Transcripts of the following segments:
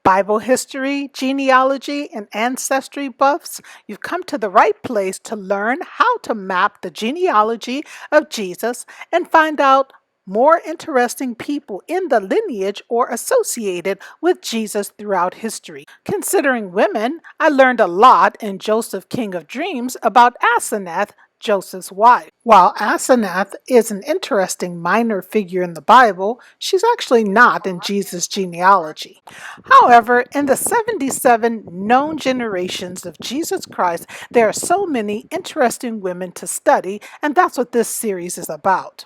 Bible history, genealogy, and ancestry buffs, you've come to the right place to learn how to map the genealogy of Jesus and find out more interesting people in the lineage or associated with Jesus throughout history. Considering women, I learned a lot in Joseph, King of Dreams, about Asenath, Joseph's wife. While Asenath is an interesting minor figure in the Bible, she's actually not in Jesus' genealogy. However, in the 77 known generations of Jesus Christ, there are so many interesting women to study, and that's what this series is about.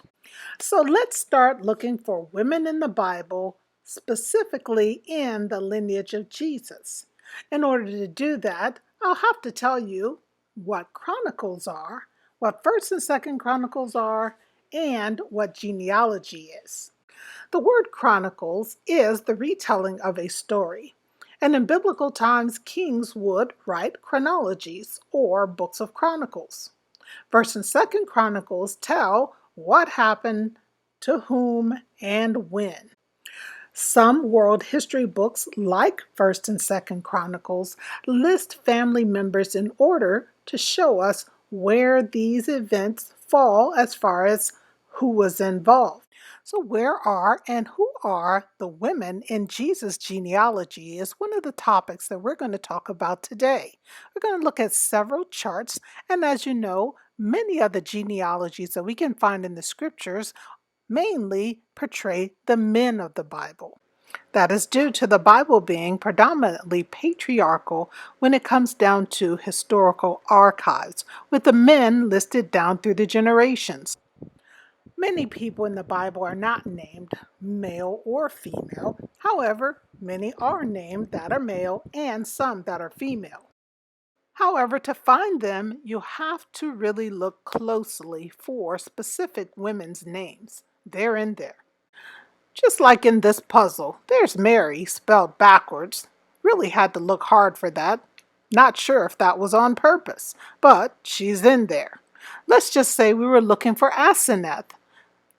So let's start looking for women in the Bible, specifically in the lineage of Jesus. In order to do that, I'll have to tell you what Chronicles are, what 1st and 2nd Chronicles are, and what genealogy is. The word chronicles is the retelling of a story. And in biblical times, kings would write chronologies or books of chronicles. 1st and 2nd Chronicles tell what happened to whom and when. Some world history books, like 1st and 2nd Chronicles, list family members in order to show us where these events fall as far as who was involved. So, where are and who are the women in Jesus' genealogy is one of the topics that we're going to talk about today. We're going to look at several charts, and as you know, many of the genealogies that we can find in the scriptures mainly portray the men of the Bible. That is due to the Bible being predominantly patriarchal when it comes down to historical archives, with the men listed down through the generations. Many people in the Bible are not named male or female. However, many are named that are male and some that are female. However, to find them, you have to really look closely for specific women's names. They're in there. Just like in this puzzle, there's Mary spelled backwards. Really had to look hard for that. Not sure if that was on purpose, but she's in there. Let's just say we were looking for Asenath.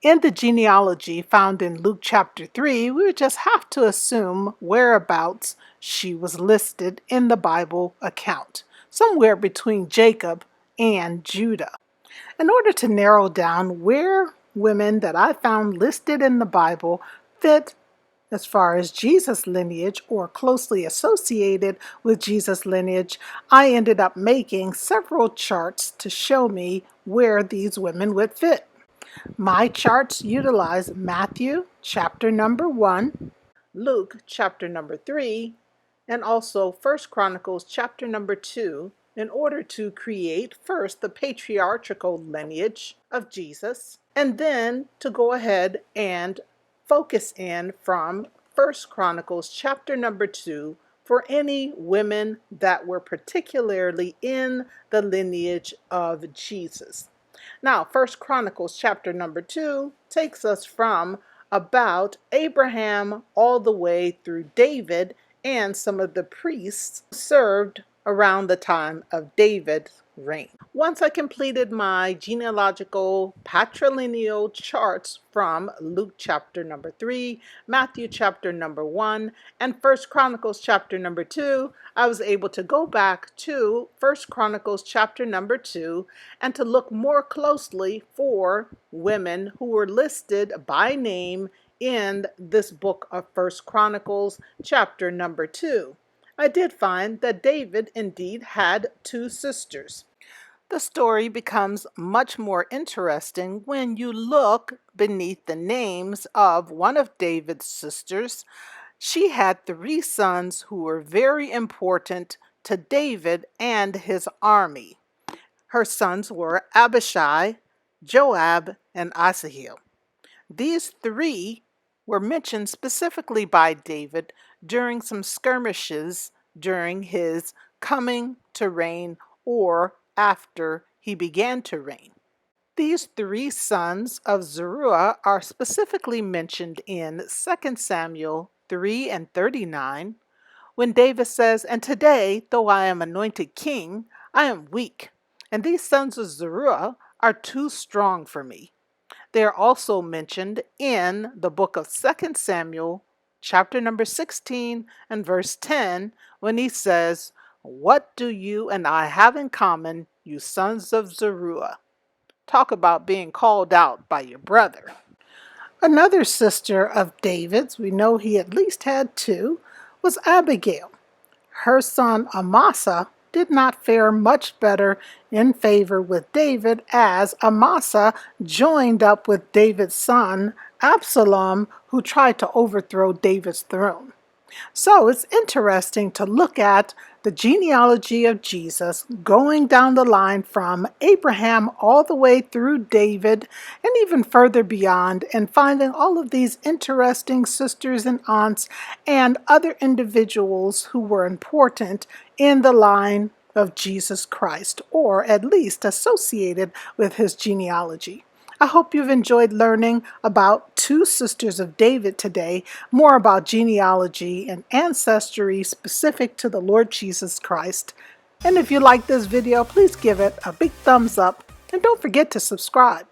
In the genealogy found in Luke chapter 3, we would just have to assume whereabouts she was listed in the Bible account, somewhere between Jacob and Judah. In order to narrow down where women that I found listed in the Bible fit as far as Jesus' lineage or closely associated with Jesus' lineage, I ended up making several charts to show me where these women would fit. My charts utilize Matthew chapter number 1, Luke chapter number 3, and also 1st Chronicles chapter number 2 in order to create first the patriarchal lineage of Jesus, and then to go ahead and focus in from 1st Chronicles chapter number 2 for any women that were particularly in the lineage of Jesus. Now, 1st Chronicles chapter number 2 takes us from about Abraham all the way through David and some of the priests served around the time of David's reign. Once I completed my genealogical patrilineal charts from Luke chapter number 3, Matthew chapter number 1, and 1st Chronicles chapter number 2, I was able to go back to 1st Chronicles chapter number 2 and to look more closely for women who were listed by name in this book of 1st Chronicles chapter number 2. I did find that David indeed had 2 sisters. The story becomes much more interesting when you look beneath the names of one of David's sisters. She had 3 sons who were very important to David and his army. Her sons were Abishai, Joab, and Asahel. These 3 were mentioned specifically by David during some skirmishes during his coming to reign or after he began to reign. These 3 sons of Zeruiah are specifically mentioned in 2 Samuel 3 and 39, when David says, "And today, though I am anointed king, I am weak, and these sons of Zeruiah are too strong for me." They are also mentioned in the book of 2 Samuel chapter number 16 and verse 10, when he says, "What do you and I have in common, you sons of Zeruiah?" Talk about being called out by your brother. Another sister of David's, we know he at least had two, was Abigail. Her son Amasa did not fare much better in favor with David, as Amasa joined up with David's son Absalom, who tried to overthrow David's throne. So it's interesting to look at the genealogy of Jesus going down the line from Abraham all the way through David and even further beyond, and finding all of these interesting sisters and aunts and other individuals who were important in the line of Jesus Christ, or at least associated with his genealogy. I hope you've enjoyed learning about two sisters of David today, more about genealogy and ancestry specific to the Lord Jesus Christ. And if you like this video, please give it a big thumbs up and don't forget to subscribe.